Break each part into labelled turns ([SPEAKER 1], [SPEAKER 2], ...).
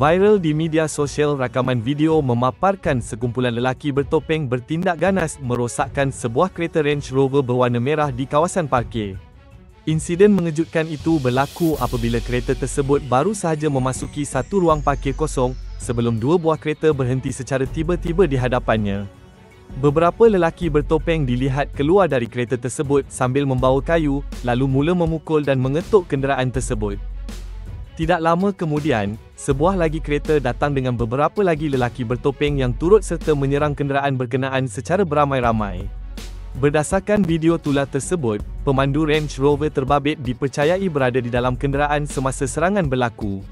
[SPEAKER 1] Viral di media sosial, rakaman video memaparkan sekumpulan lelaki bertopeng bertindak ganas merosakkan sebuah kereta Range Rover berwarna merah di kawasan parkir. Insiden mengejutkan itu berlaku apabila kereta tersebut baru sahaja memasuki satu ruang parkir kosong sebelum dua buah kereta berhenti secara tiba-tiba di hadapannya. Beberapa lelaki bertopeng dilihat keluar dari kereta tersebut sambil membawa kayu, lalu mula memukul dan mengetuk kenderaan tersebut. Tidak lama kemudian, sebuah lagi kereta datang dengan beberapa lagi lelaki bertopeng yang turut serta menyerang kenderaan berkenaan secara beramai-ramai. Berdasarkan video tular tersebut, pemandu Range Rover terbabit dipercayai berada di dalam kenderaan semasa serangan berlaku.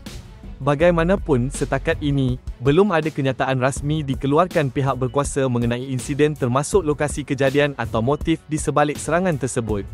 [SPEAKER 1] Bagaimanapun, setakat ini, belum ada kenyataan rasmi dikeluarkan pihak berkuasa mengenai insiden termasuk lokasi kejadian atau motif di sebalik serangan tersebut.